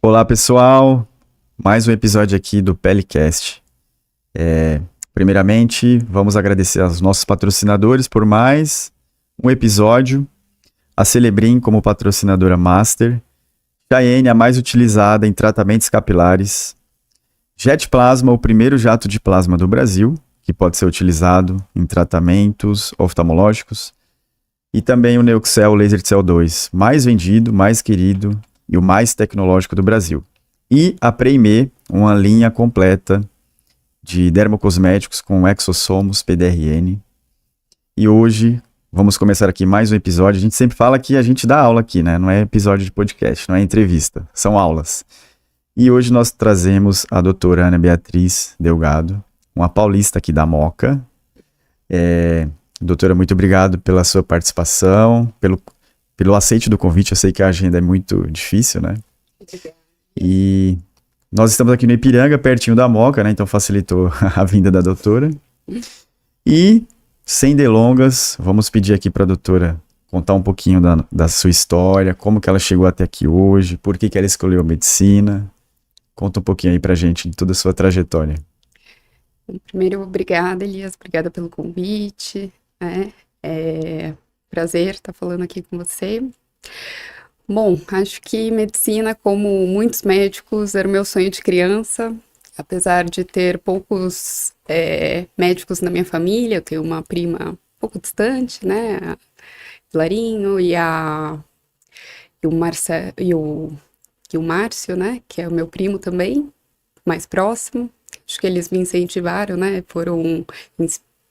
Olá, pessoal. Mais um episódio aqui do Pelecast. Primeiramente, vamos agradecer aos nossos patrocinadores por mais um episódio. A Celebrim como patrocinadora master. Cheyenne, a mais utilizada em tratamentos capilares. Jet Plasma, o primeiro jato de plasma do Brasil, que pode ser utilizado em tratamentos oftalmológicos. E também o Neuxel Laser Cell 2, mais vendido, mais querido e o mais tecnológico do Brasil. E a Preimê, uma linha completa de dermocosméticos com exossomos PDRN. E hoje vamos começar aqui mais um episódio. A gente sempre fala que a gente dá aula aqui, né? Não é episódio de podcast, não é entrevista, são aulas. E hoje nós trazemos a doutora Ana Beatriz Delgado, uma paulista aqui da Moca. Doutora, muito obrigado pela sua participação, pelo aceite do convite. Eu sei que a agenda é muito difícil, né? E nós estamos aqui no Ipiranga, pertinho da Moca, né? Então facilitou a vinda da doutora. E, sem delongas, vamos pedir aqui para a doutora contar um pouquinho da sua história, como que ela chegou até aqui hoje, por que ela escolheu medicina. Conta um pouquinho aí pra gente de toda a sua trajetória. Primeiro, obrigada, Elias, obrigada pelo convite, né? É prazer estar falando aqui com você. Bom, acho que medicina, como muitos médicos, era o meu sonho de criança, apesar de ter poucos médicos na minha família. Eu tenho uma prima um pouco distante, né? A Larinho e o Márcio, né? Que é o meu primo também, mais próximo. Acho que eles me incentivaram, né? Foram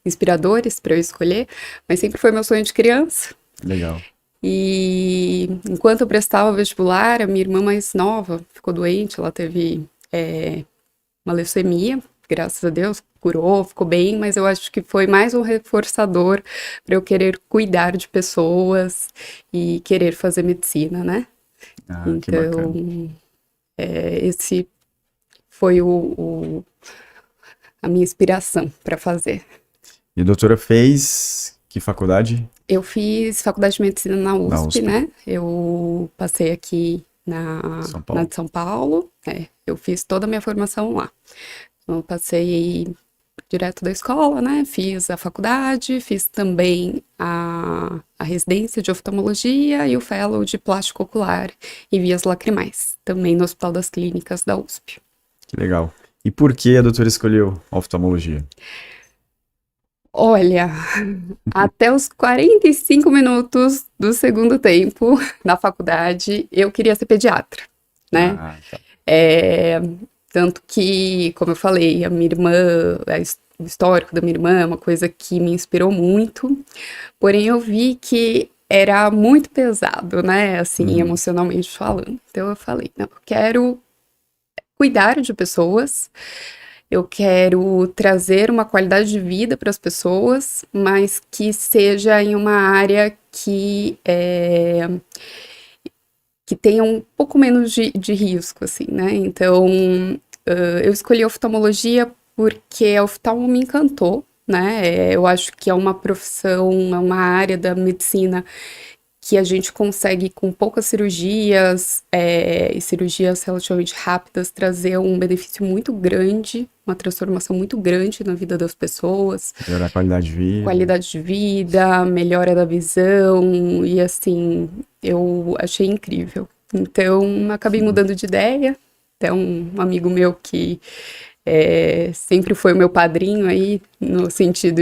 inspiradores para eu escolher, mas sempre foi meu sonho de criança. Legal. E enquanto eu prestava o vestibular, a minha irmã mais nova ficou doente, ela teve uma leucemia, graças a Deus, curou, ficou bem, mas eu acho que foi mais um reforçador para eu querer cuidar de pessoas e querer fazer medicina, né? Que bacana. Então, esse foi a minha inspiração para fazer. E a doutora fez que faculdade? Eu fiz faculdade de medicina na Na USP, USP, né? Eu passei aqui São na Paulo. de São Paulo. Eu fiz toda a minha formação lá. Eu passei direto da escola, né? Fiz a faculdade, fiz também a residência de oftalmologia e o fellow de plástico ocular e vias lacrimais, também no Hospital das Clínicas da USP. Que legal. E por que a doutora escolheu oftalmologia? Olha, até os 45 minutos do segundo tempo na faculdade, eu queria ser pediatra, né? Tá. É, tanto que, como eu falei, a minha irmã, o histórico da minha irmã é uma coisa que me inspirou muito, porém eu vi que era muito pesado, né? Assim, Uhum. emocionalmente falando. Então eu falei, não, eu quero cuidar de pessoas. Eu quero trazer uma qualidade de vida para as pessoas, mas que seja em uma área que tenha um pouco menos de risco, assim, né? Então, eu escolhi oftalmologia porque a oftalmo me encantou, né? Eu acho que é uma profissão, é uma área da medicina que a gente consegue, com poucas cirurgias, e cirurgias relativamente rápidas, trazer um benefício muito grande, uma transformação muito grande na vida das pessoas, Melhorar a qualidade de vida. qualidade de vida, melhora da visão, e assim, eu achei incrível. Então, acabei mudando de ideia. Até um amigo meu que sempre foi o meu padrinho aí, no sentido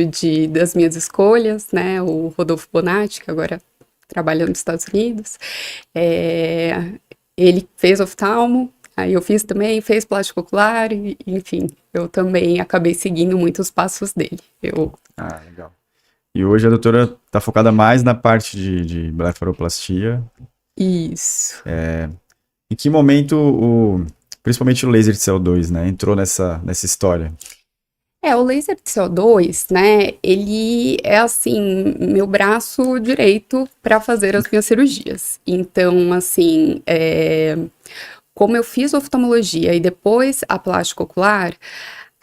das minhas escolhas, né? O Rodolfo Bonatti, que agora trabalha nos Estados Unidos. Ele fez oftalmo, aí eu fiz também, fez plástico ocular, e, enfim, eu também acabei seguindo muitos passos dele. Legal. E hoje a doutora está focada mais na parte de blefaroplastia. Isso. Em que momento, principalmente o laser de CO2, né, entrou nessa história? O laser de CO2, né, ele é assim, meu braço direito para fazer as minhas cirurgias. Então, assim, como eu fiz oftalmologia e depois a plástico ocular,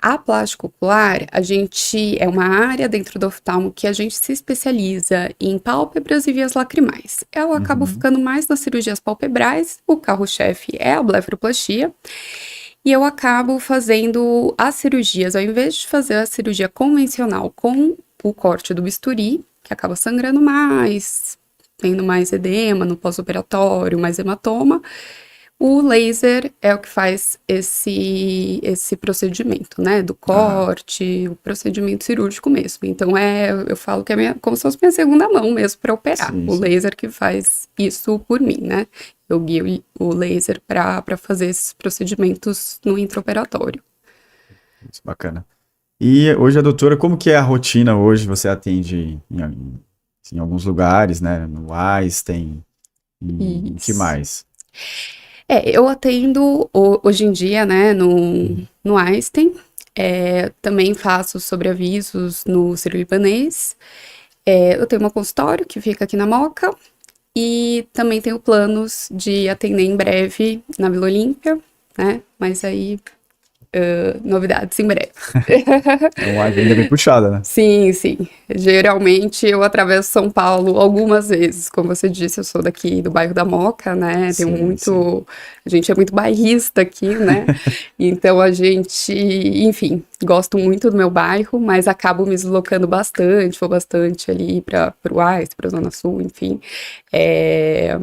A plástica ocular, a gente é uma área dentro do oftalmo que a gente se especializa em pálpebras e vias lacrimais. Eu acabo ficando mais nas cirurgias palpebrais, o carro-chefe é a blefaroplastia, e eu acabo fazendo as cirurgias, ao invés de fazer a cirurgia convencional com o corte do bisturi, que acaba sangrando mais, tendo mais edema no pós-operatório, mais hematoma, o laser é o que faz esse procedimento, né, do corte, o procedimento cirúrgico mesmo. Então, eu falo que é como se fosse minha segunda mão mesmo para operar. Sim, O sim. laser que faz isso por mim, né? Eu guio o laser para fazer esses procedimentos no intraoperatório. Isso, bacana. E hoje a doutora, como que é a rotina hoje? Você atende em alguns lugares, né? No Einstein, em que Isso. mais? Eu atendo hoje em dia, né, no Einstein. Também faço sobreavisos no Sírio-Libanês. Eu tenho um consultório que fica aqui na Moca. E também tenho planos de atender em breve na Vila Olímpia, né? Mas aí, novidades em breve. É uma agenda bem puxada, né? Sim, sim. Geralmente eu atravesso São Paulo algumas vezes. Como você disse, eu sou daqui do bairro da Moca, né? Tenho Sim, sim. muito. A gente é muito bairrista aqui, né? Então a gente, enfim, gosto muito do meu bairro, mas acabo me deslocando bastante, vou bastante ali para o Oeste, para a Zona Sul, enfim. É,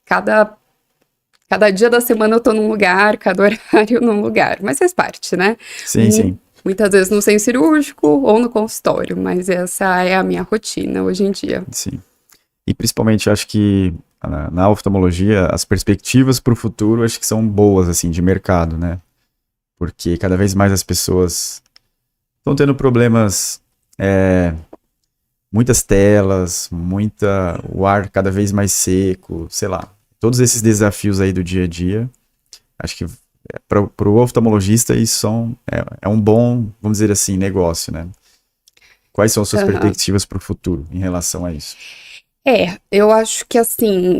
cada, cada dia da semana eu tô num lugar, cada horário num lugar, mas faz parte, né? Sim, sim, Muitas vezes no centro cirúrgico ou no consultório, mas essa é a minha rotina hoje em dia. sim. E principalmente acho que na oftalmologia as perspectivas para o futuro acho que são boas, assim, de mercado, né? Porque cada vez mais as pessoas estão tendo problemas, muitas telas, o ar cada vez mais seco, sei lá. Todos esses desafios aí do dia a dia, acho que para o oftalmologista isso é um bom, vamos dizer assim, negócio, né? Quais são as suas Aham. perspectivas para o futuro em relação a isso? Eu acho que assim,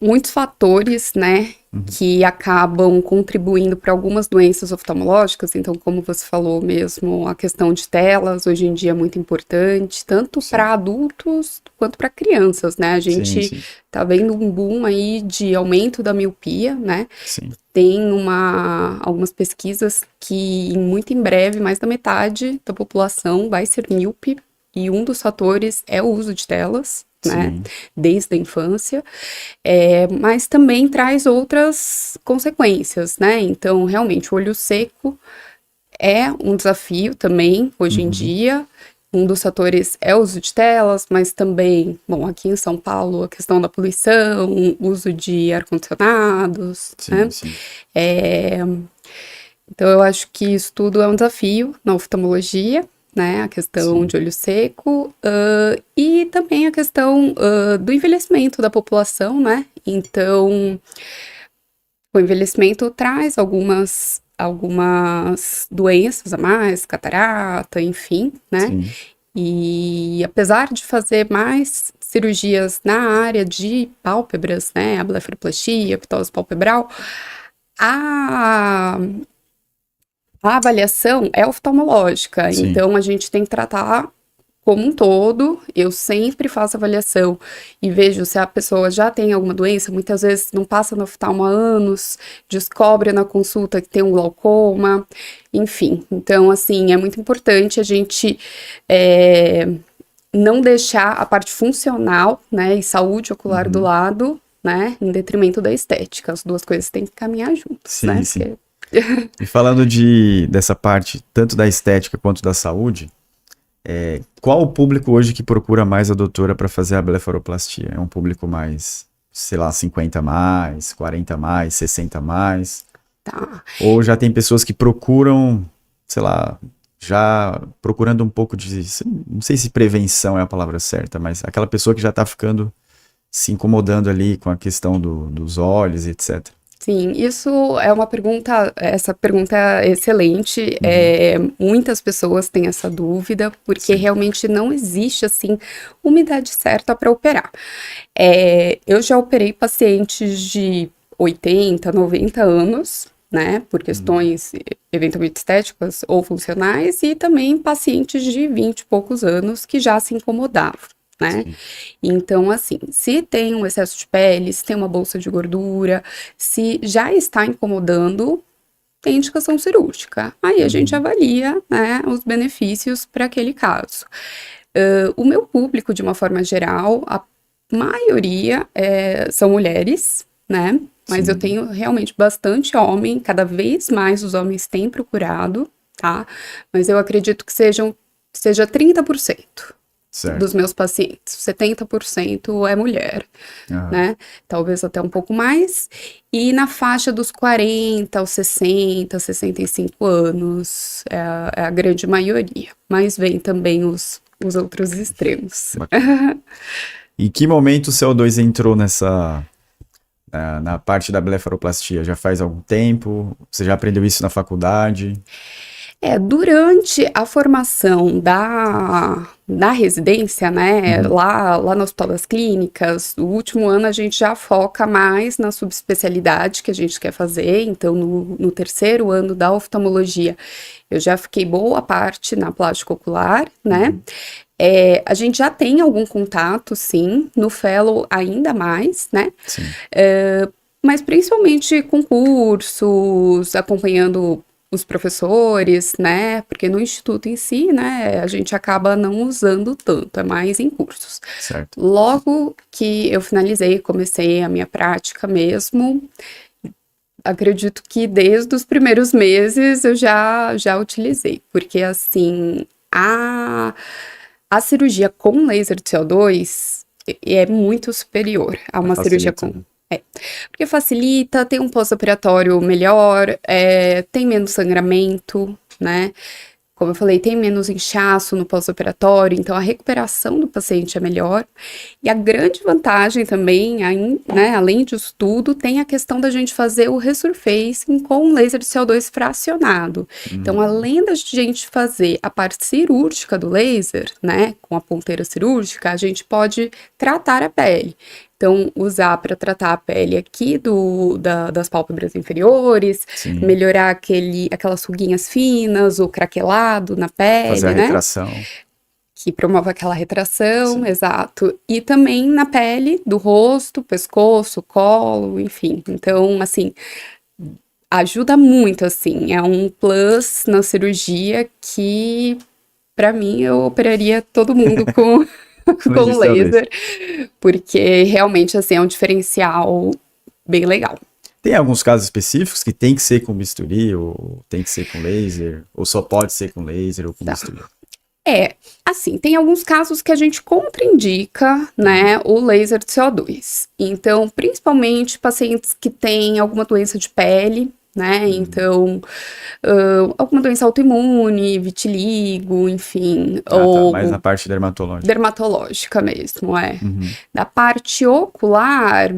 muitos fatores, né, Uhum. que acabam contribuindo para algumas doenças oftalmológicas, então, como você falou mesmo, a questão de telas hoje em dia é muito importante, tanto Sim, para adultos quanto para crianças, né? A sim, gente sim, tá vendo um boom aí de aumento da miopia, né? sim, Tem algumas pesquisas que muito em breve, mais da metade da população vai ser míope, e um dos fatores é o uso de telas, né, sim, desde a infância, mas também traz outras consequências, né, então realmente o olho seco é um desafio também hoje em uhum, dia. Um dos fatores é o uso de telas, mas também, bom, aqui em São Paulo, a questão da poluição, uso de ar-condicionados, sim, né? sim, É, então, eu acho que isso tudo é um desafio na oftalmologia, né? A questão sim, de olho seco, e também a questão, do envelhecimento da população, né? Então, o envelhecimento traz algumas doenças a mais, catarata, enfim, né? sim, E apesar de fazer mais cirurgias na área de pálpebras, né, a blefaroplastia, ptose palpebral, a, a avaliação é oftalmológica, sim, então a gente tem que tratar como um todo. Eu sempre faço avaliação e vejo se a pessoa já tem alguma doença. Muitas vezes não passa no oftalmo há anos, descobre na consulta que tem um glaucoma, enfim. Então, assim, é muito importante a gente é, não deixar a parte funcional, né, e saúde ocular do uhum, lado, né, em detrimento da estética. As duas coisas têm que caminhar juntas, sim, né? sim. E falando dessa parte, tanto da estética quanto da saúde, qual o público hoje que procura mais a doutora para fazer a blefaroplastia? É um público mais, sei lá, 50 a mais, 40 a mais, 60 a mais? Tá. Ou já tem pessoas que procuram, sei lá, já procurando um pouco de, não sei se prevenção é a palavra certa, mas aquela pessoa que já está ficando se incomodando ali com a questão dos olhos, etc. Sim, isso é uma pergunta, essa pergunta é excelente. Uhum, Muitas pessoas têm essa dúvida, porque sim, realmente não existe, assim, uma idade certa para operar. Eu já operei pacientes de 80, 90 anos, né, por questões eventualmente estéticas ou funcionais, e também pacientes de 20 e poucos anos que já se incomodavam, né? Sim. Então, assim, se tem um excesso de pele, se tem uma bolsa de gordura, se já está incomodando, tem indicação cirúrgica. Aí a gente avalia, né, os benefícios para aquele caso. O meu público, de uma forma geral, a maioria são mulheres, né? Mas eu Sim. tenho realmente bastante homem, cada vez mais os homens têm procurado, tá? Mas eu acredito que seja 30% Certo. dos meus pacientes, 70% é mulher, Aham. né? Talvez até um pouco mais. E na faixa dos 40 aos 60, 65 anos, é a grande maioria. Mas vem também os outros extremos. Bacana. Em que momento o CO2 entrou na parte da blefaroplastia? Já faz algum tempo? Você já aprendeu isso na faculdade? Durante a formação da residência, né, lá no Hospital das Clínicas, o último ano a gente já foca mais na subespecialidade que a gente quer fazer, então no terceiro ano da oftalmologia eu já fiquei boa parte na plástica ocular, né, a gente já tem algum contato, sim, no fellow ainda mais, né, Sim. mas principalmente com cursos, acompanhando os professores, né? Porque no instituto em si, né, a gente acaba não usando tanto, é mais em cursos. Certo. Logo que eu finalizei, comecei a minha prática mesmo, acredito que desde os primeiros meses eu já utilizei, porque assim, a cirurgia com laser de CO2 é muito superior a uma cirurgia Facilita, com... né? Porque facilita, tem um pós-operatório melhor, tem menos sangramento, né? Como eu falei, tem menos inchaço no pós-operatório, então a recuperação do paciente é melhor. E a grande vantagem também, né, além disso tudo, tem a questão da gente fazer o resurfacing com laser de CO2 fracionado. Então, além da gente fazer a parte cirúrgica do laser, né, com a ponteira cirúrgica, a gente pode tratar a pele. Então, usar para tratar a pele aqui das pálpebras inferiores, Sim. melhorar aquelas ruguinhas finas, o craquelado na Fazer a pele, né? retração. Que promove aquela retração, Sim. exato. E também na pele do rosto, pescoço, colo, enfim. Então, assim, ajuda muito, assim. É um plus na cirurgia que, para mim, eu operaria todo mundo com com laser, porque realmente, assim, é um diferencial bem legal. Tem alguns casos específicos que tem que ser com bisturi, ou tem que ser com laser, ou só pode ser com laser ou com bisturi? Assim, tem alguns casos que a gente contraindica, né, o laser de CO2. Então, principalmente pacientes que têm alguma doença de pele, né, então, alguma doença autoimune, vitiligo, enfim, ou mais na parte dermatológica. dermatológica mesmo, Da parte ocular,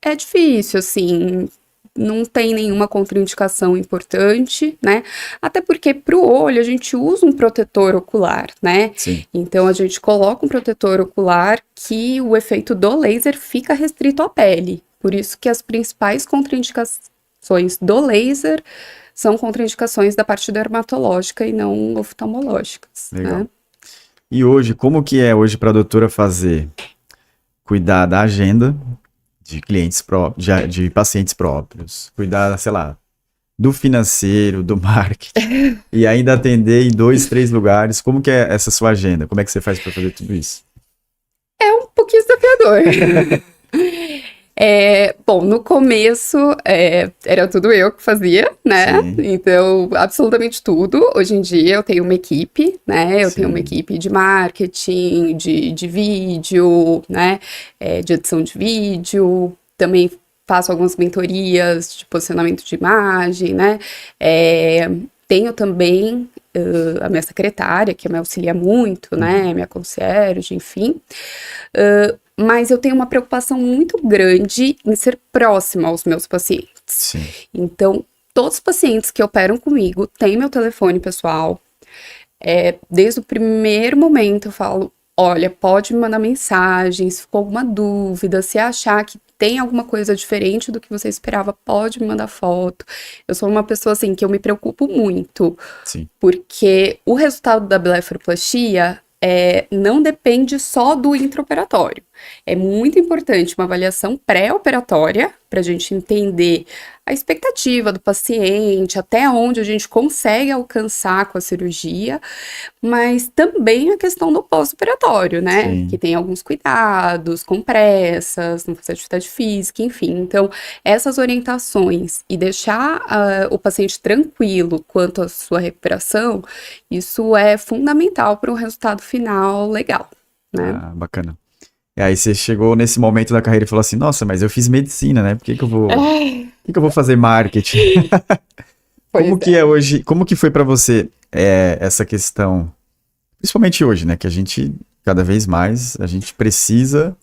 é difícil, assim, não tem nenhuma contraindicação importante, né? Até porque pro olho a gente usa um protetor ocular, né? Sim. Então a gente coloca um protetor ocular que o efeito do laser fica restrito à pele. Por isso que as principais contraindicações do laser são contraindicações da parte dermatológica e não oftalmológicas. Legal. Né? E hoje, como que é hoje para a doutora cuidar da agenda de clientes de pacientes próprios, cuidar, sei lá, do financeiro, do marketing, e ainda atender em 2, 3 lugares? Como que é essa sua agenda? Como é que você faz para fazer tudo isso? É um pouquinho desafiador. Bom, no começo era tudo eu que fazia, né? Sim. Então, absolutamente tudo. Hoje em dia eu tenho uma equipe, né? Eu Sim. tenho uma equipe de marketing, de vídeo, né? De edição de vídeo. Também faço algumas mentorias de posicionamento de imagem, né? Tenho também a minha secretária, que me auxilia muito, né? Minha concierge, enfim. Mas eu tenho uma preocupação muito grande em ser próxima aos meus pacientes. Sim. Então, todos os pacientes que operam comigo têm meu telefone pessoal. Desde o primeiro momento eu falo, olha, pode me mandar mensagem, se ficou alguma dúvida, se achar que tem alguma coisa diferente do que você esperava, pode me mandar foto. Eu sou uma pessoa, assim, que eu me preocupo muito, Sim. porque o resultado da blefaroplastia não depende só do intraoperatório. É muito importante uma avaliação pré-operatória para a gente entender a expectativa do paciente, até onde a gente consegue alcançar com a cirurgia, mas também a questão do pós-operatório, né? Sim. Que tem alguns cuidados, compressas, não fazer atividade física, enfim. Então, essas orientações e deixar o paciente tranquilo quanto à sua recuperação, isso é fundamental para um resultado final legal, né? Ah, bacana. E aí você chegou nesse momento da carreira e falou assim, nossa, mas eu fiz medicina, né? Por que que eu vou fazer marketing? Pois Como que é hoje, como que foi pra você essa questão, principalmente hoje, né? Que a gente, cada vez mais, a gente precisa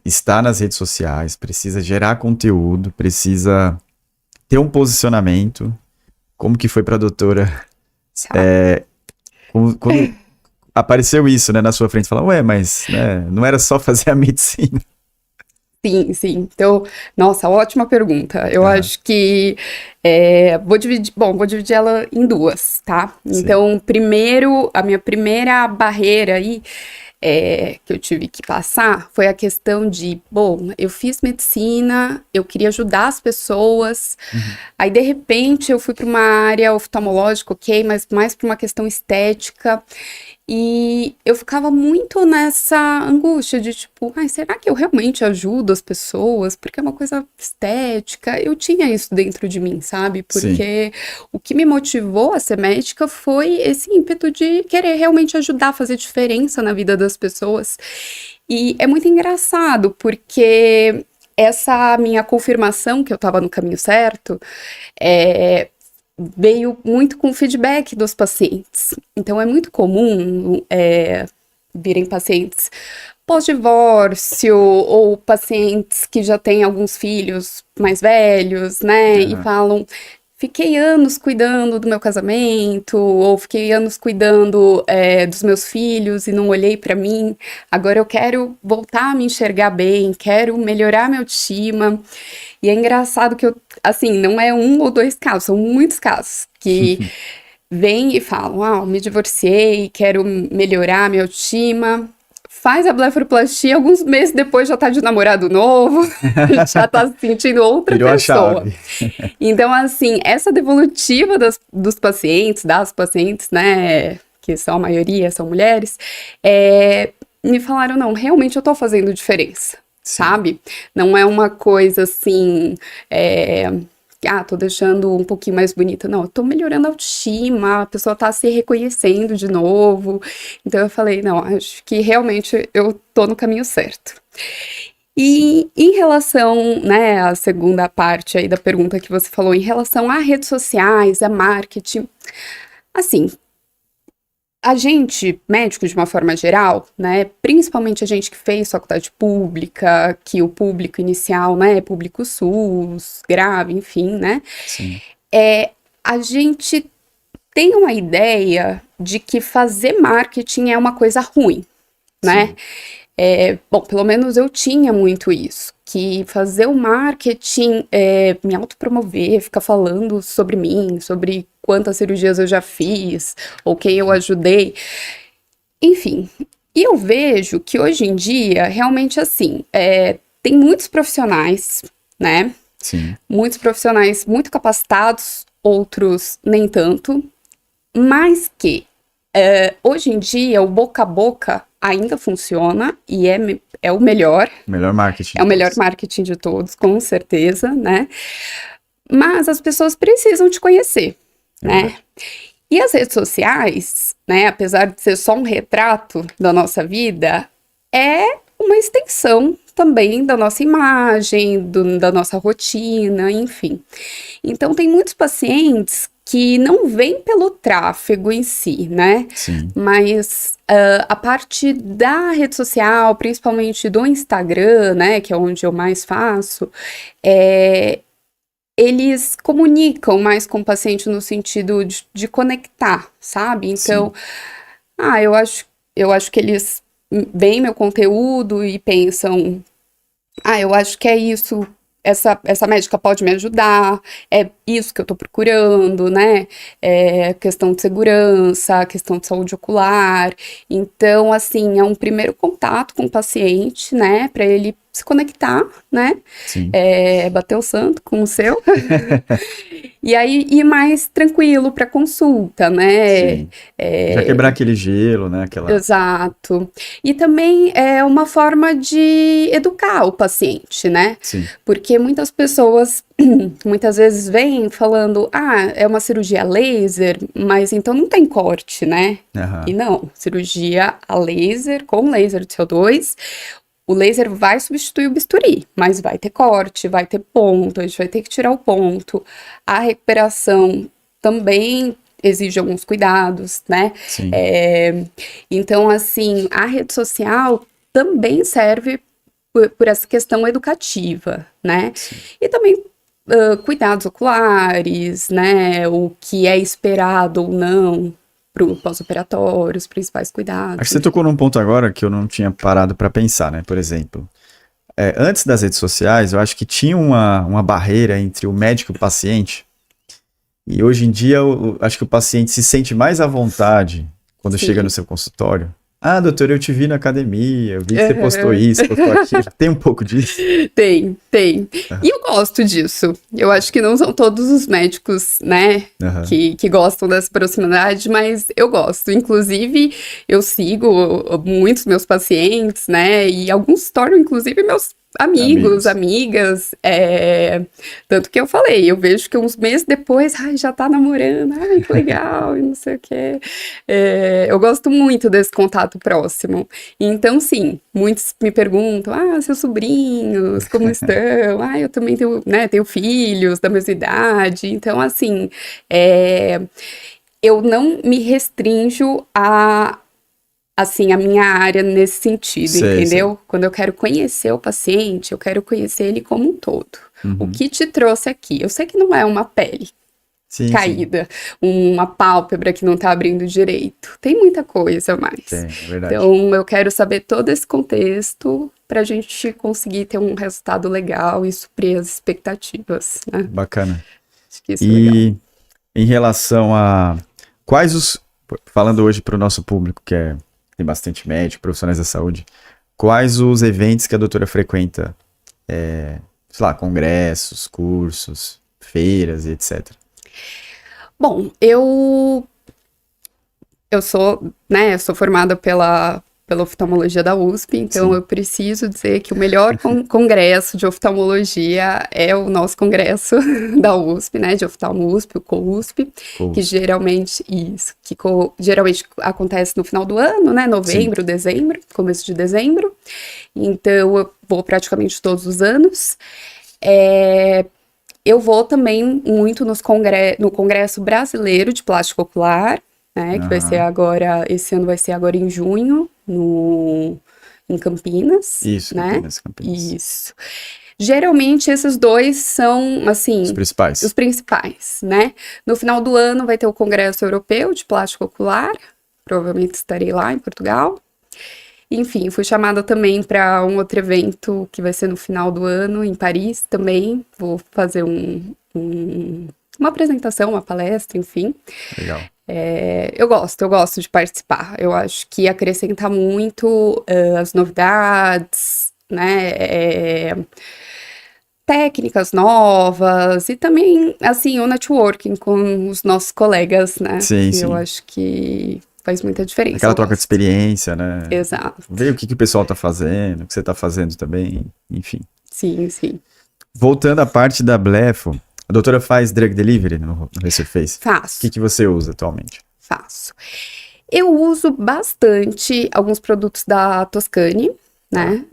estar nas redes sociais, precisa gerar conteúdo, precisa ter um posicionamento. Como que foi pra doutora? Quando apareceu isso, né, na sua frente, falar, ué, mas né, não era só fazer a medicina. Sim, sim. Então, nossa, ótima pergunta. Eu Aham, acho que vou dividir ela em duas, tá? sim. Então, primeiro, a minha primeira barreira aí que eu tive que passar foi a questão de, bom, eu fiz medicina, eu queria ajudar as pessoas, Uhum. aí de repente eu fui para uma área oftalmológica, ok, mas mais para uma questão estética. E eu ficava muito nessa angústia de tipo, ai, será que eu realmente ajudo as pessoas? Porque é uma coisa estética. Eu tinha isso dentro de mim, sabe? Sim, Porque o que me motivou a ser médica foi esse ímpeto de querer realmente ajudar, fazer diferença na vida das pessoas. E é muito engraçado, porque essa minha confirmação que eu estava no caminho certo, é, veio muito com o feedback dos pacientes. Então, é muito comum virem pacientes pós-divórcio ou pacientes que já têm alguns filhos mais velhos, né? E aham, falam. Fiquei anos cuidando do meu casamento, ou fiquei anos cuidando dos meus filhos e não olhei para mim. Agora eu quero voltar a me enxergar bem, quero melhorar minha autoestima. E é engraçado que assim, não é um ou dois casos, são muitos casos que vêm e falam: ah, eu me divorciei, quero melhorar minha autoestima. Faz a blefaroplastia, alguns meses depois já tá de namorado novo, já tá se sentindo outra virou a pessoa. chave. Então, assim, essa devolutiva dos pacientes, das pacientes, né, que são a maioria, são mulheres, me falaram, não, realmente eu tô fazendo diferença, Sim, sabe? Não é uma coisa assim, tô deixando um pouquinho mais bonita. Não, eu tô melhorando a autoestima, a pessoa tá se reconhecendo de novo. Então eu falei, não, acho que realmente eu tô no caminho certo. sim, E em relação, né, à segunda parte aí da pergunta que você falou, em relação a redes sociais, a marketing, assim, a gente, médico de uma forma geral, né, principalmente a gente que fez faculdade pública, que o público inicial, né, é público SUS, grave, enfim, né, sim, a gente tem uma ideia de que fazer marketing é uma coisa ruim, né? sim, Bom, pelo menos eu tinha muito isso, que fazer o marketing, me autopromover, ficar falando sobre mim, sobre quantas cirurgias eu já fiz, ou quem eu ajudei, enfim. E eu vejo que hoje em dia, realmente assim, tem muitos profissionais, né? sim, Muitos profissionais muito capacitados, outros nem tanto, mas que hoje em dia o boca a boca ainda funciona e é o melhor, melhor marketing é de o melhor todos. marketing de todos, com certeza, né? Mas as pessoas precisam te conhecer, É né? verdade. E as redes sociais, né, apesar de ser só um retrato da nossa vida, é uma extensão também da nossa imagem, da nossa rotina, enfim. Então, tem muitos pacientes que não vêm pelo tráfego em si, né? Sim, Mas a parte da rede social, principalmente do Instagram, né, que é onde eu mais faço, é, eles comunicam mais com o paciente no sentido de conectar, sabe? Então, sim, eu acho que eles veem meu conteúdo e pensam, eu acho que é isso, essa médica pode me ajudar, é isso que eu tô procurando, né? É questão de segurança, questão de saúde ocular. Então, assim, é um primeiro contato com o paciente, né? Para ele se conectar, né? Sim. Bater o santo com o seu. E aí ir mais tranquilo para consulta, né? Sim. Já quebrar aquele gelo, né? Exato. E também é uma forma de educar o paciente, né? Sim. Porque muitas pessoas muitas vezes vêm falando, é uma cirurgia laser, mas então não tem corte, né? E não, cirurgia a laser, com laser de CO2, o laser vai substituir o bisturi, mas vai ter corte, vai ter ponto, a gente vai ter que tirar o ponto. A recuperação também exige alguns cuidados, né? Sim. Então, assim, a rede social também serve por essa questão educativa, né? Sim. E também cuidados oculares, né? O que é esperado ou não para o pós-operatório, os principais cuidados. Acho que você tocou num ponto agora que eu não tinha parado para pensar, né? Por exemplo, antes das redes sociais, eu acho que tinha uma barreira entre o médico e o paciente. E hoje em dia, eu acho que o paciente se sente mais à vontade quando chega no seu consultório. Doutor, eu te vi na academia, eu vi que você postou isso, postou aquilo. Tem um pouco disso? Tem. E eu gosto disso. Eu acho que não são todos os médicos, né, que gostam dessa proximidade, mas eu gosto. Inclusive, eu sigo muitos meus pacientes, né, e alguns tornam, inclusive, meus amigos, amigas, tanto que eu falei, eu vejo que uns meses depois, já tá namorando, que legal, e não sei o que. Eu gosto muito desse contato próximo. Então, sim, muitos me perguntam, seus sobrinhos, como estão? Eu também tenho, né, tenho filhos da mesma idade. Então, assim, eu não me restrinjo a minha área nesse sentido, entendeu? Sei. Quando eu quero conhecer o paciente, eu quero conhecer ele como um todo. O que te trouxe aqui? Eu sei que não é uma pele caída, uma pálpebra que não tá abrindo direito. Tem muita coisa a mais. É verdade. Então, eu quero saber todo esse contexto pra gente conseguir ter um resultado legal e suprir as expectativas, né? Bacana. Acho que isso é legal. Em relação a falando hoje para o nosso público, que tem bastante médico, profissionais da saúde, quais os eventos que a doutora frequenta? Sei lá, congressos, cursos, feiras e etc. Bom, eu sou, né, eu sou formada pela oftalmologia da USP, então eu preciso dizer que o melhor congresso de oftalmologia é o nosso congresso da USP, né, de oftalmo USP, o COUSP, que geralmente acontece no final do ano, né, novembro, dezembro, começo de dezembro, então eu vou praticamente todos os anos. Eu vou também muito no Congresso Brasileiro de Plástico Ocular, né, que vai ser agora, esse ano vai ser agora em junho, em Campinas. Isso, né? Campinas. Isso. Geralmente esses dois são, assim... Os principais, né? No final do ano vai ter o Congresso Europeu de Plástico Ocular, provavelmente estarei lá em Portugal. Enfim, fui chamada também para um outro evento que vai ser no final do ano, em Paris também. Vou fazer uma apresentação, uma palestra, enfim. Legal. Eu gosto de participar. Eu acho que acrescenta muito as novidades, né? Técnicas novas e também, assim, o networking com os nossos colegas, né? Sim. Eu acho que faz muita diferença. Aquela troca de experiência, né? Exato. Ver o que o pessoal tá fazendo, o que você tá fazendo também, enfim. Sim. Voltando à parte da Blefo, a doutora faz drug delivery no Resurface? Faço. O que você usa atualmente? Faço. Eu uso bastante alguns produtos da Toscane, né?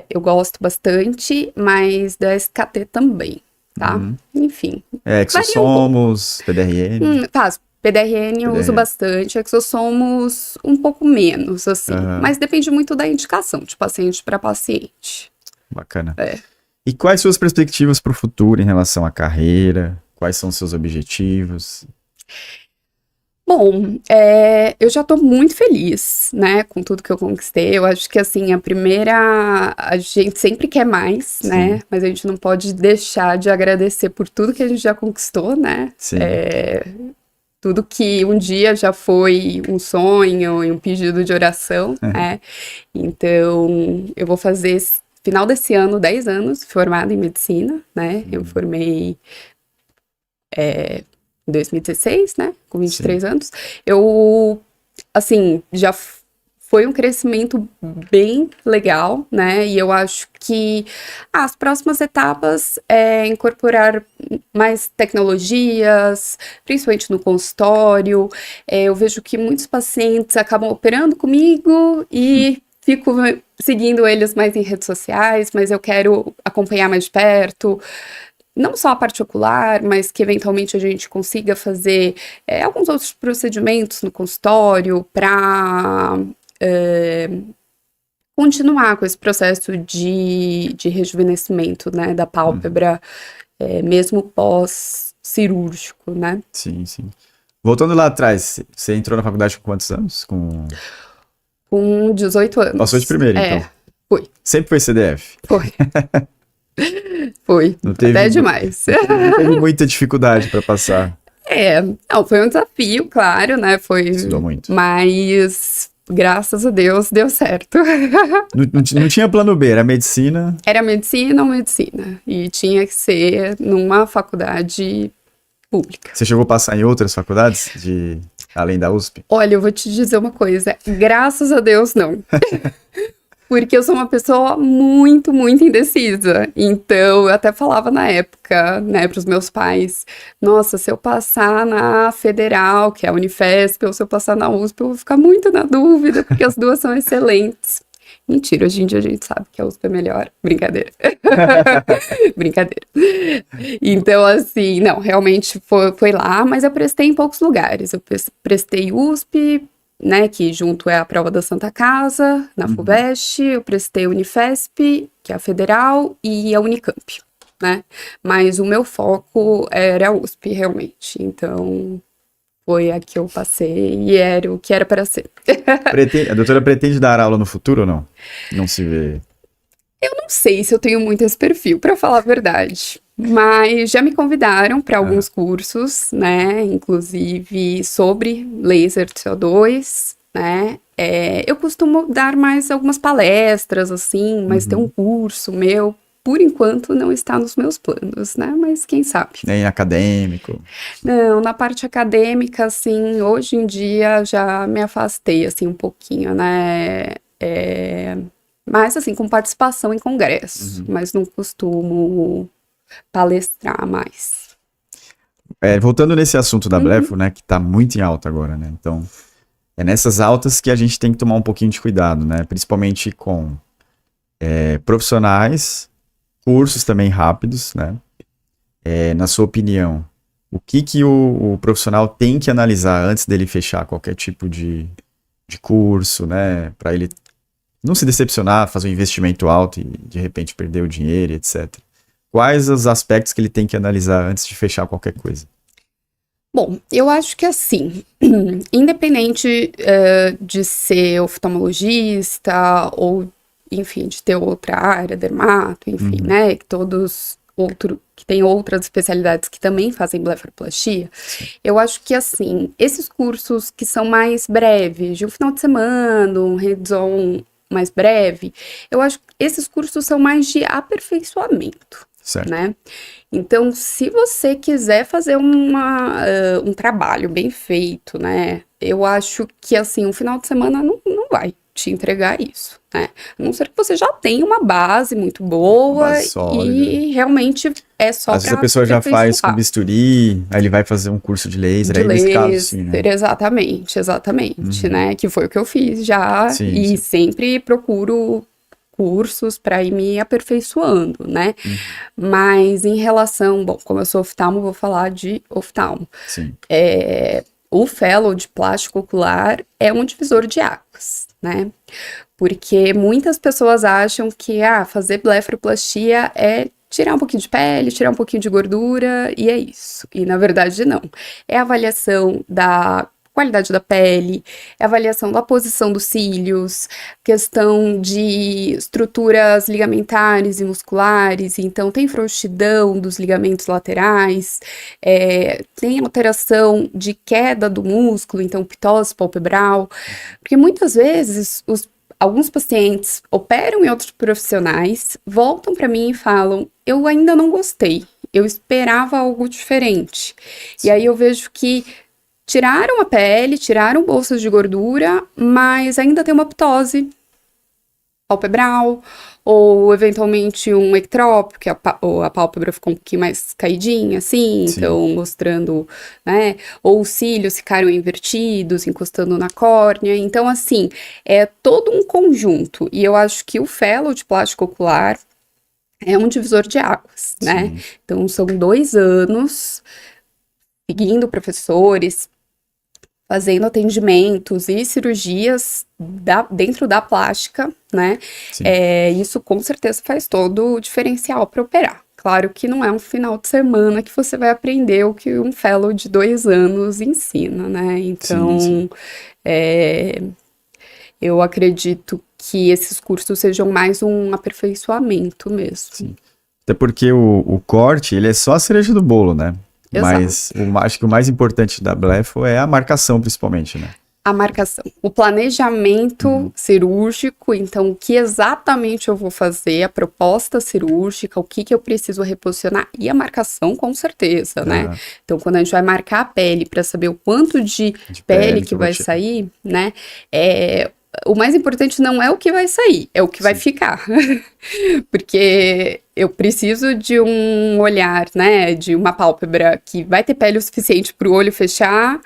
Eu gosto bastante, mas da SKT também, tá? Enfim. Exossomos, PDRN? Faço. PDRN eu uso bastante, exossomos um pouco menos, assim. Mas depende muito da indicação, de paciente para paciente. Bacana. E quais suas perspectivas para o futuro em relação à carreira? Quais são os seus objetivos? Bom, eu já tô muito feliz, né, com tudo que eu conquistei. Eu acho que, assim, a gente sempre quer mais, né, Sim, mas a gente não pode deixar de agradecer por tudo que a gente já conquistou, né, sim. tudo que um dia já foi um sonho e um pedido de oração, né. Então, eu vou fazer, final desse ano, 10 anos formada em medicina, né, eu formei em 2016, né, com Sim. 23 anos. Eu, assim, foi um crescimento bem legal, né, e eu acho que as próximas etapas é incorporar mais tecnologias, principalmente no consultório. Eu vejo que muitos pacientes acabam operando comigo e fico seguindo eles mais em redes sociais, mas eu quero acompanhar mais de perto, não só a parte ocular, mas que eventualmente a gente consiga fazer alguns outros procedimentos no consultório para continuar com esse processo de rejuvenescimento, né, da Uhum. pálpebra, mesmo pós-cirúrgico, né? Sim, sim. Voltando lá atrás, você entrou na faculdade com quantos anos? Com 18 Passou de anos. primeira, então. Foi, Sempre foi CDF. foi, foi. Não teve, Até demais. não teve muita dificuldade para passar. Não, foi um desafio, claro, né? Estudou Foi, muito. mas graças a Deus deu certo. Não tinha plano B, era medicina. Era medicina ou medicina, e tinha que ser numa faculdade pública. Você chegou a passar em outras faculdades, além da USP? Olha, eu vou te dizer uma coisa, graças a Deus não. Porque eu sou uma pessoa muito, muito indecisa. Então, eu até falava na época, né, para os meus pais: nossa, se eu passar na Federal, que é a Unifesp, ou se eu passar na USP, eu vou ficar muito na dúvida, porque as duas são excelentes. Mentira, hoje em dia a gente sabe que a USP é melhor. Brincadeira. Brincadeira. Então, assim, não, realmente foi lá, mas eu prestei em poucos lugares. Eu prestei USP, né, que junto é a prova da Santa Casa, na Uhum. FUVEST, eu prestei Unifesp, que é a Federal, e a Unicamp, né? Mas o meu foco era a USP, realmente. Então, foi a que eu passei e era o que era para ser. A doutora pretende dar aula no futuro ou não? Não se vê. Não sei se eu tenho muito esse perfil, para falar a verdade. Mas já me convidaram para Aham. alguns cursos, né? Inclusive sobre laser de CO2, né? Eu costumo dar mais algumas palestras, assim, mas ter um Uhum. curso meu, por enquanto, não está nos meus planos, né? Mas quem sabe? Nem acadêmico. Não, na parte acadêmica, assim, hoje em dia já me afastei, assim, um pouquinho, né? Mas, assim, com participação em congresso, Uhum. mas não costumo palestrar mais. Voltando nesse assunto da Uhum, blefo, né, que tá muito em alta agora, né? Então, é nessas altas que a gente tem que tomar um pouquinho de cuidado, né? Principalmente com profissionais, cursos também rápidos, né? Na sua opinião, o que o profissional tem que analisar antes dele fechar qualquer tipo de curso, né? Para ele não se decepcionar, fazer um investimento alto e de repente perder o dinheiro, etc. Quais os aspectos que ele tem que analisar antes de fechar qualquer coisa? Bom, eu acho que assim, independente de ser oftalmologista ou, enfim, de ter outra área, dermato, enfim, Uhum. né, que tem outras especialidades que também fazem blefaroplastia, Sim. eu acho que assim, esses cursos que são mais breves, de um final de semana, um hands-on mais breve, eu acho que esses cursos são mais de aperfeiçoamento, Certo. né? Então, se você quiser fazer um trabalho bem feito, né? Eu acho que, assim, um final de semana não vai te entregar isso, né? A não ser que você já tenha uma base muito Uma boa base sólida. e realmente é só Às vezes a para pessoa já faz com aperfeiçoar. bisturi, aí ele vai fazer um curso de laser, De aí nesse caso sim, né? laser, exatamente, Uhum. né? Que foi o que eu fiz já Sim, e sim. sempre procuro cursos para ir me aperfeiçoando, né? Uhum. Mas em relação, bom, como eu sou oftalmo, vou falar de oftalmo. Sim, O fellow de plástico ocular é um divisor de águas, né? Porque muitas pessoas acham que fazer blefaroplastia é tirar um pouquinho de pele, tirar um pouquinho de gordura e é isso. E na verdade não. É avaliação da qualidade da pele, avaliação da posição dos cílios, questão de estruturas ligamentares e musculares, então tem frouxidão dos ligamentos laterais, tem alteração de queda do músculo, então pitose palpebral, porque muitas vezes alguns pacientes operam em outros profissionais, voltam para mim e falam, eu ainda não gostei, eu esperava algo diferente. Sim. E aí eu vejo que tiraram a pele, tiraram bolsas de gordura, mas ainda tem uma ptose palpebral, ou eventualmente um ectrópio, que a pálpebra ficou um pouquinho mais caidinha, assim, sim, então mostrando, né, ou os cílios ficaram invertidos, encostando na córnea, então assim, é todo um conjunto, e eu acho que o fellow de plástico ocular é um divisor de águas, né, sim, então são 2 anos seguindo professores, fazendo atendimentos e cirurgias dentro da plástica, né? Isso com certeza faz todo o diferencial para operar. Claro que não é um final de semana que você vai aprender o que um fellow de 2 anos ensina, né? Então, sim. Eu acredito que esses cursos sejam mais um aperfeiçoamento mesmo. Sim. Até porque o corte, ele é só a cereja do bolo, né? Mas acho que o mais importante da blefa é a marcação, principalmente, né? A marcação. O planejamento cirúrgico, então, o que exatamente eu vou fazer, a proposta cirúrgica, o que eu preciso reposicionar, e a marcação, com certeza, né? Então, quando a gente vai marcar a pele para saber o quanto de pele que vai sair, né? O mais importante não é o que vai sair, é o que vai ficar. Porque eu preciso de um olhar, né, de uma pálpebra que vai ter pele o suficiente para o olho fechar,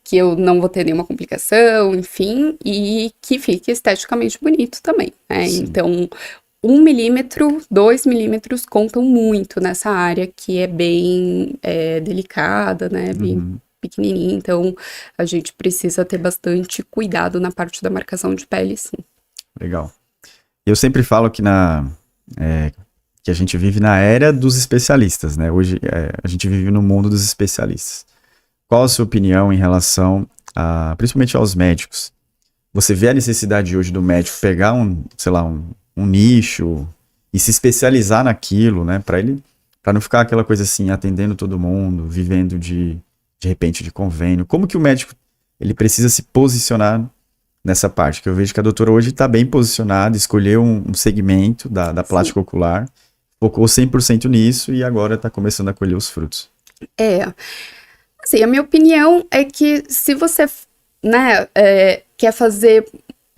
que eu não vou ter nenhuma complicação, enfim, e que fique esteticamente bonito também, né? Sim. Então, 1 milímetro, 2 milímetros contam muito nessa área que é bem delicada, né, bem pequenininha, então a gente precisa ter bastante cuidado na parte da marcação de pele, sim. Legal. Eu sempre falo que que a gente vive na era dos especialistas, né? Hoje a gente vive no mundo dos especialistas. Qual a sua opinião em relação principalmente aos médicos? Você vê a necessidade hoje do médico pegar um nicho e se especializar naquilo, né? Para não ficar aquela coisa assim, atendendo todo mundo, vivendo de repente de convênio. Como que o médico ele precisa se posicionar nessa parte? Que eu vejo que a doutora hoje está bem posicionada, escolheu um segmento da plástica ocular, focou 100% nisso e agora está começando a colher os frutos. Assim, a minha opinião é que se você, né, quer fazer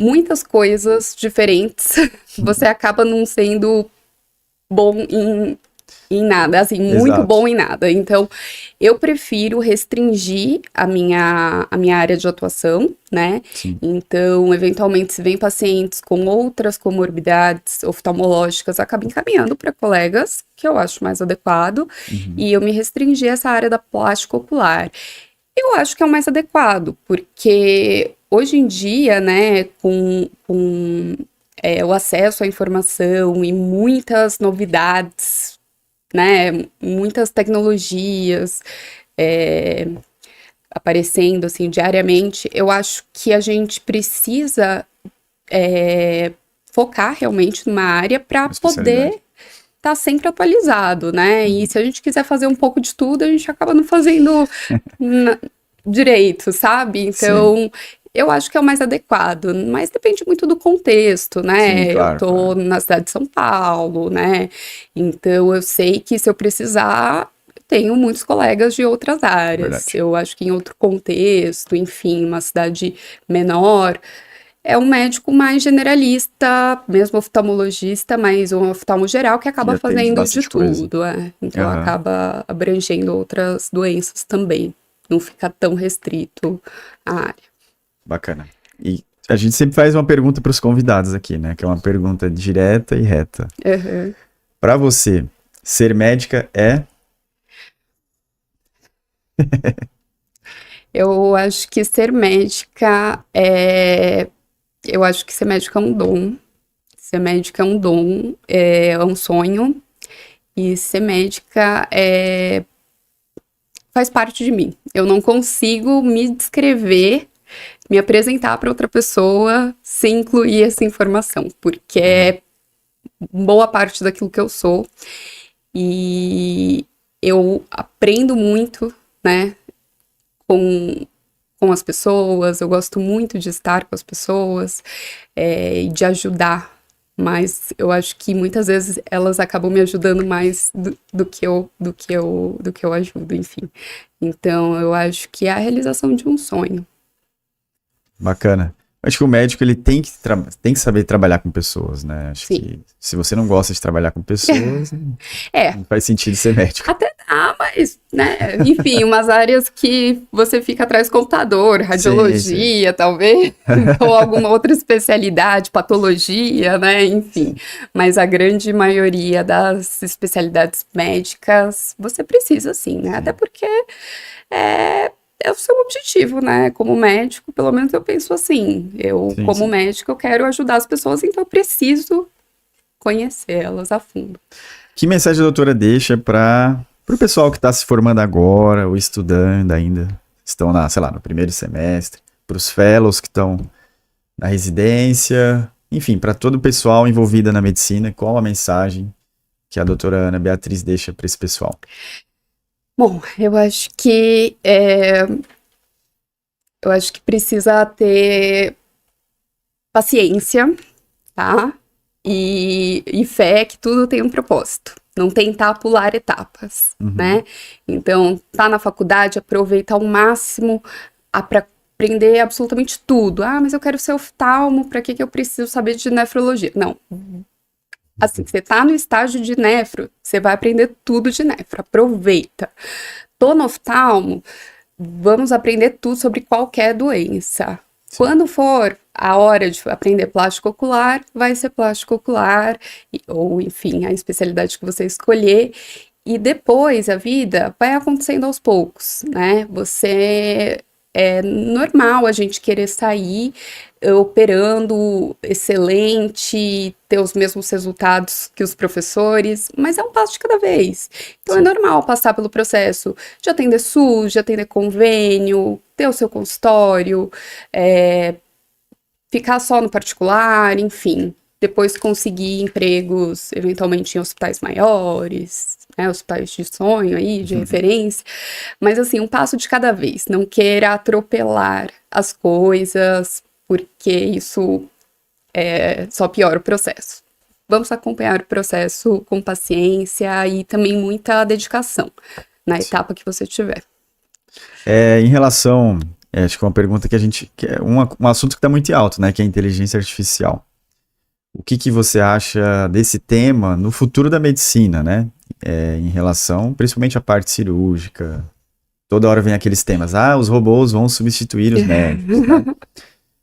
muitas coisas diferentes, você acaba não sendo bom em nada, assim, muito bom em nada. Então, eu prefiro restringir a minha área de atuação, né? Sim. Então, eventualmente, se vem pacientes com outras comorbidades oftalmológicas, acabo encaminhando para colegas, que eu acho mais adequado, e eu me restringi a essa área da plástica ocular. Eu acho que é o mais adequado, porque hoje em dia, né, com o acesso à informação e muitas novidades, né, muitas tecnologias aparecendo assim diariamente, eu acho que a gente precisa focar realmente numa área para poder estar sempre atualizado, né? E se a gente quiser fazer um pouco de tudo, a gente acaba não fazendo direito, sabe? Então, sim, eu acho que é o mais adequado, mas depende muito do contexto, né? Sim, claro, eu tô na cidade de São Paulo, né? Então, eu sei que se eu precisar, eu tenho muitos colegas de outras áreas. Verdade. Eu acho que em outro contexto, enfim, uma cidade menor, é um médico mais generalista, mesmo oftalmologista, mas um oftalmo geral que acaba fazendo de tudo. Então, acaba abrangendo outras doenças também. Não fica tão restrito à área. Bacana. E a gente sempre faz uma pergunta para os convidados aqui, né? Que é uma pergunta direta e reta. Para você, ser médica é? Eu acho que ser médica é... Eu acho que ser médica é um dom. Ser médica é um dom, é um sonho. E ser médica é faz parte de mim. Eu não consigo me descrever, me apresentar para outra pessoa sem incluir essa informação, porque é boa parte daquilo que eu sou. E eu aprendo muito, né, com as pessoas, eu gosto muito de estar com as pessoas e de ajudar, mas eu acho que muitas vezes elas acabam me ajudando mais do que eu ajudo, enfim. Então eu acho que é a realização de um sonho. Bacana. Acho que o médico ele tem que saber trabalhar com pessoas, né? Acho Sim. que se você não gosta de trabalhar com pessoas, É. não faz sentido ser médico. Até dá, mas, né, enfim, umas áreas que você fica atrás do computador, radiologia, talvez, ou alguma outra especialidade, patologia, né, enfim. Mas a grande maioria das especialidades médicas, você precisa sim, né, até porque é o seu objetivo, né, como médico, pelo menos eu penso assim, Sim, como sim. médico, eu quero ajudar as pessoas, então eu preciso conhecê-las a fundo. Que mensagem a doutora deixa para o pessoal que está se formando agora ou estudando ainda, estão no primeiro semestre, para os fellows que estão na residência, enfim, para todo o pessoal envolvido na medicina, qual a mensagem que a doutora Ana Beatriz deixa para esse pessoal? Bom, eu acho que precisa ter paciência, tá? E fé que tudo tem um propósito. Não tentar pular etapas, né? Então, tá na faculdade, aproveita ao máximo para aprender absolutamente tudo. Ah, mas eu quero ser oftalmo, para que eu preciso saber de nefrologia? Não. Assim, você tá no estágio de nefro, você vai aprender tudo de nefro. Aproveita. Tô no oftalmo, vamos aprender tudo sobre qualquer doença. Sim. Quando for a hora de aprender plástico ocular, vai ser plástico ocular, ou enfim, a especialidade que você escolher. E depois a vida vai acontecendo aos poucos, né? É normal a gente querer sair operando excelente, ter os mesmos resultados que os professores, mas é um passo de cada vez. Então Sim. É normal passar pelo processo de atender SUS, de atender convênio, ter o seu consultório, ficar só no particular, enfim. Depois conseguir empregos, eventualmente em hospitais maiores, né, hospitais de sonho aí, de referência. Mas assim, um passo de cada vez. Não queira atropelar as coisas, porque isso só piora o processo. Vamos acompanhar o processo com paciência e também muita dedicação na etapa que você tiver. Em relação, acho que é uma pergunta que é um assunto que está muito alto, né, que é a inteligência artificial. O que você acha desse tema no futuro da medicina, né? Em relação, principalmente à parte cirúrgica. Toda hora vem aqueles temas. Os robôs vão substituir os médicos.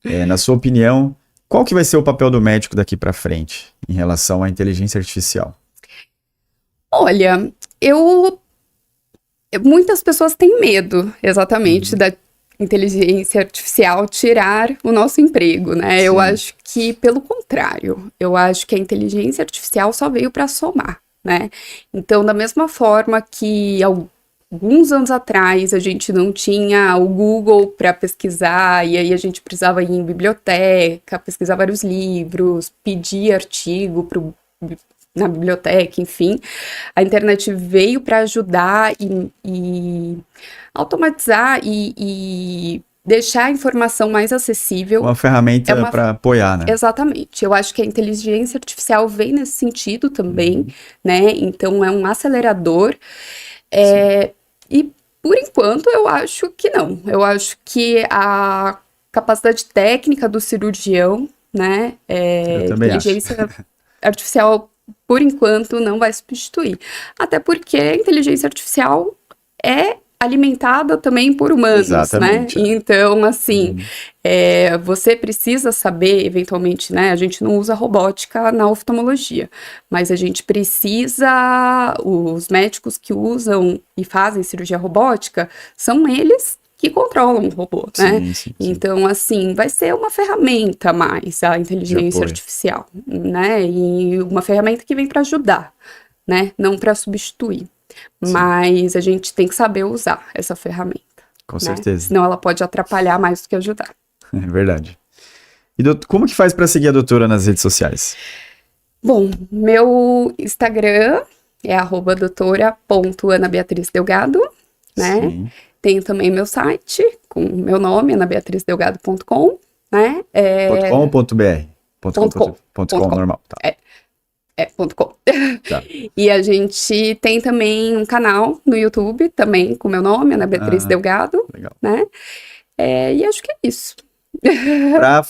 Né? Na sua opinião, qual que vai ser o papel do médico daqui para frente em relação à inteligência artificial? Olha, muitas pessoas têm medo, exatamente, da inteligência artificial tirar o nosso emprego, né? Sim. Eu acho que, pelo contrário, eu acho que a inteligência artificial só veio para somar, né? Então, da mesma forma que alguns anos atrás a gente não tinha o Google para pesquisar, e aí a gente precisava ir em biblioteca, pesquisar vários livros, pedir artigo na biblioteca, enfim, a internet veio para ajudar e automatizar e deixar a informação mais acessível. Uma ferramenta para apoiar, né? Exatamente. Eu acho que a inteligência artificial vem nesse sentido também, né? Então, é um acelerador. E, por enquanto, eu acho que não. Eu acho que a capacidade técnica do cirurgião, né? Eu também inteligência artificial, por enquanto, não vai substituir. Até porque a inteligência artificial é alimentada também por humanos, Exatamente, né? Então, assim, você precisa saber, eventualmente, né? A gente não usa robótica na oftalmologia, mas a gente precisa, os médicos que usam e fazem cirurgia robótica, são eles que controlam o robô, né? Sim. Então, assim, vai ser uma ferramenta mais, a inteligência artificial, né? E uma ferramenta que vem para ajudar, né? Não para substituir. Mas a gente tem que saber usar essa ferramenta. Com né? certeza. Senão ela pode atrapalhar mais do que ajudar. É verdade. E como que faz para seguir a doutora nas redes sociais? Bom, meu Instagram é @doutora.anabeatrizdelgado, né? Sim. Tenho também meu site com meu nome, anabeatrizdelgado.com, né? .com ou .br? .com. .com normal. Tá. .com. Tá. E a gente tem também um canal no YouTube, também com meu nome, Ana Beatriz Delgado, Legal. né? E acho que é isso. Para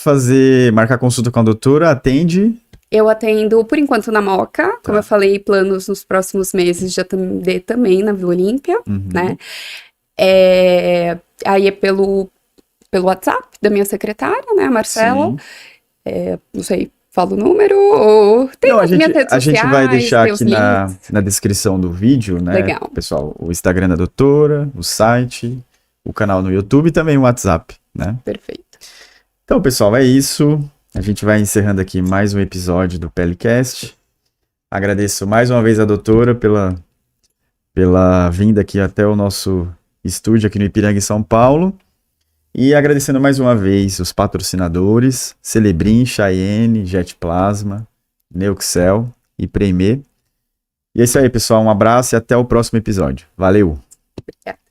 marcar consulta com a doutora, atende... Eu atendo, por enquanto, na Moca. Como eu falei, planos nos próximos meses de atender também na Vila Olímpia, né? Aí é pelo WhatsApp da minha secretária, né, a Marcela. Não sei, falo o número ou... Tem Não, as minhas redes a gente vai sociais, deixar tem os aqui links. na descrição do vídeo, né? Legal. Pessoal, o Instagram da doutora, o site, o canal no YouTube e também o WhatsApp, né? Perfeito. Então, pessoal, é isso. A gente vai encerrando aqui mais um episódio do Pelicast. Agradeço mais uma vez a doutora pela vinda aqui até o nosso estúdio aqui no Ipiranga, em São Paulo. E agradecendo mais uma vez os patrocinadores, Celebrim, Cheyenne, Jet Plasma, Neuxel e Premier. E é isso aí, pessoal. Um abraço e até o próximo episódio. Valeu! Obrigada.